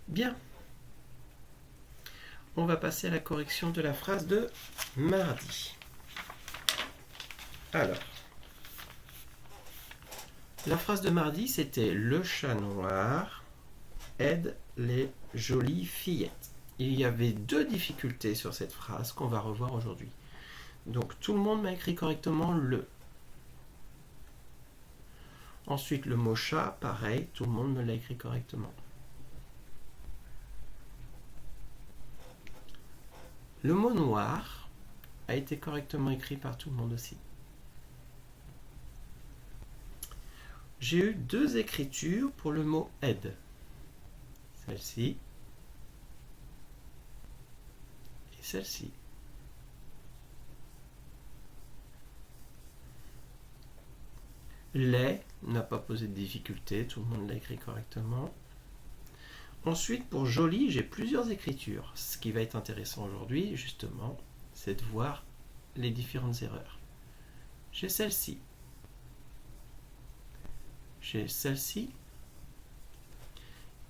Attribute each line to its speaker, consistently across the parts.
Speaker 1: Bien. On va passer à la correction de la phrase de mardi. Alors, la phrase de mardi, c'était « Le chat noir aide les jolies fillettes ». Il y avait deux difficultés sur cette phrase qu'on va revoir aujourd'hui. Donc, tout le monde m'a écrit correctement « le ». Ensuite, le mot « chat », pareil, tout le monde me l'a écrit correctement. Le mot « noir » a été correctement écrit par tout le monde aussi. J'ai eu deux écritures pour le mot « aide ». Celle-ci et celle-ci. Les n'a pas posé de difficulté, tout le monde l'a écrit correctement. Ensuite, pour joli, j'ai plusieurs écritures. Ce qui va être intéressant aujourd'hui, justement, c'est de voir les différentes erreurs. J'ai celle-ci. J'ai celle-ci.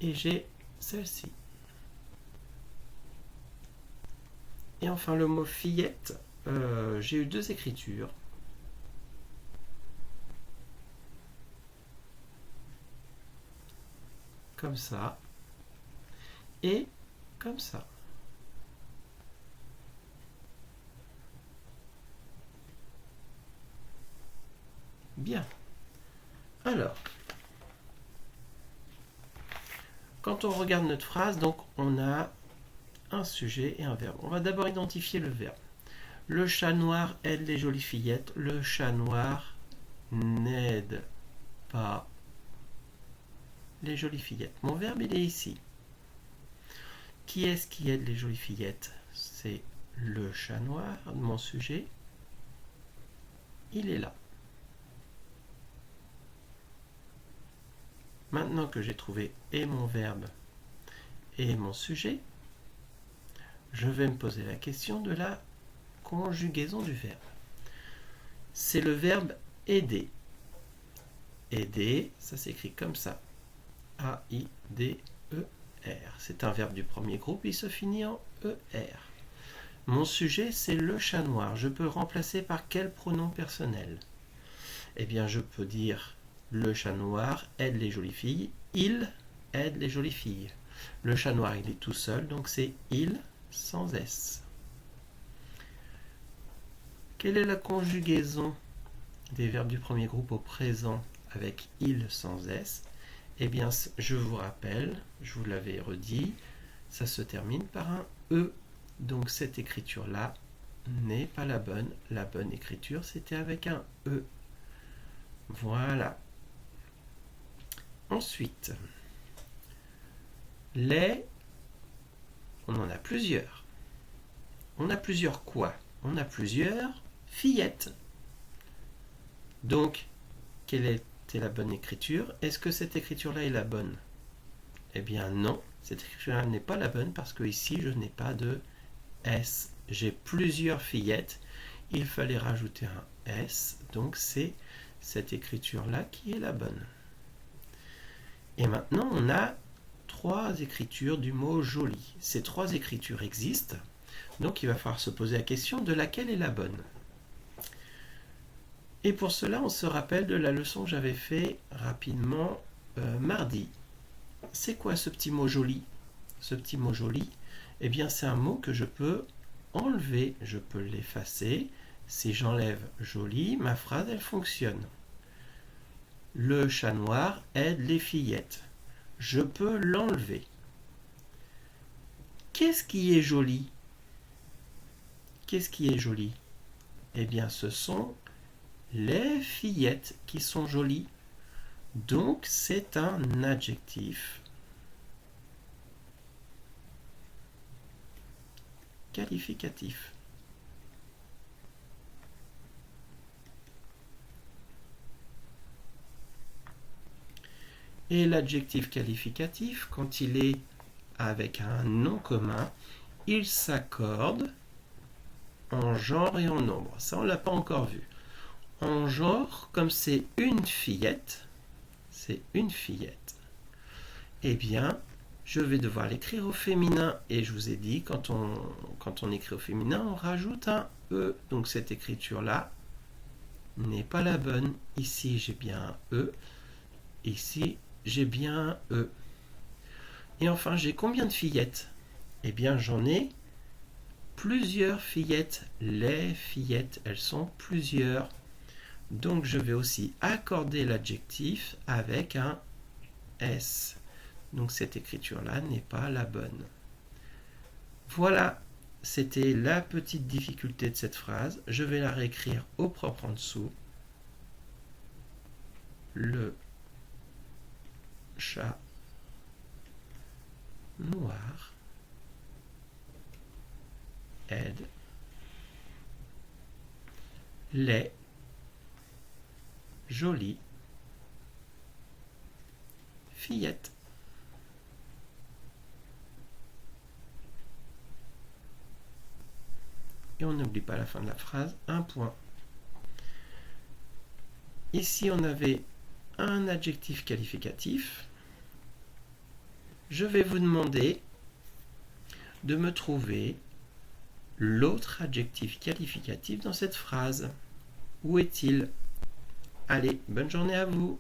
Speaker 1: Et j'ai celle-ci. Et enfin, le mot fillette, j'ai eu deux écritures. Comme ça. Et comme ça. Bien. Alors, quand on regarde notre phrase, donc on a un sujet et un verbe. On va d'abord identifier le verbe. Le chat noir aide les jolies fillettes. Le chat noir n'aide pas les jolies fillettes. Mon verbe, il est ici. Qui est-ce qui aide les jolies fillettes? C'est le chat noir, mon sujet. Il est là. Maintenant que j'ai trouvé et mon verbe et mon sujet, je vais me poser la question de la conjugaison du verbe. C'est le verbe aider. Aider, ça s'écrit comme ça. A-I-D-E-R. C'est un verbe du premier groupe, il se finit en ER. Mon sujet, c'est le chat noir. Je peux le remplacer par quel pronom personnel? Eh bien, je peux dire le chat noir aide les jolies filles. Il aide les jolies filles. Le chat noir, il est tout seul, donc c'est il sans S. Quelle est la conjugaison des verbes du premier groupe au présent avec il sans S? Eh bien, je vous rappelle, je vous l'avais redit, ça se termine par un E. Donc cette écriture-là n'est pas la bonne. La bonne écriture, c'était avec un E. Voilà. Ensuite, les, on en a plusieurs. On a plusieurs quoi? On a plusieurs fillettes. Donc, quelle était la bonne écriture? Est-ce que cette écriture-là est la bonne? Eh bien non, cette écriture-là n'est pas la bonne parce que ici, je n'ai pas de S. J'ai plusieurs fillettes. Il fallait rajouter un S. Donc, c'est cette écriture-là qui est la bonne. Et maintenant, on a trois écritures du mot joli. Ces trois écritures existent. Donc, il va falloir se poser la question de laquelle est la bonne. Et pour cela, on se rappelle de la leçon que j'avais fait rapidement mardi. C'est quoi ce petit mot joli? Ce petit mot joli, eh bien, c'est un mot que je peux enlever. Je peux l'effacer. Si j'enlève joli, ma phrase, elle fonctionne. Le chat noir aide les fillettes. Je peux l'enlever. Qu'est-ce qui est joli? Qu'est-ce qui est joli? Eh bien, ce sont les fillettes qui sont jolies. Donc, c'est un adjectif qualificatif. Et l'adjectif qualificatif, quand il est avec un nom commun, il s'accorde en genre et en nombre. Ça, on ne l'a pas encore vu. En genre, comme c'est une fillette, eh bien, je vais devoir l'écrire au féminin. Et je vous ai dit, quand on écrit au féminin, on rajoute un E. Donc cette écriture-là n'est pas la bonne. Ici, j'ai bien un E. Ici, j'ai bien un E. Et enfin, j'ai combien de fillettes? Eh bien, j'en ai plusieurs fillettes. Les fillettes, elles sont plusieurs. Donc, je vais aussi accorder l'adjectif avec un S. Donc, cette écriture-là n'est pas la bonne. Voilà, c'était la petite difficulté de cette phrase. Je vais la réécrire au propre en dessous. Le chat noir aide les jolies fillettes. Et on n'oublie pas la fin de la phrase, un point. Ici, on avait un adjectif qualificatif. Je vais vous demander de me trouver l'autre adjectif qualificatif dans cette phrase. Où est-il? Allez, bonne journée à vous!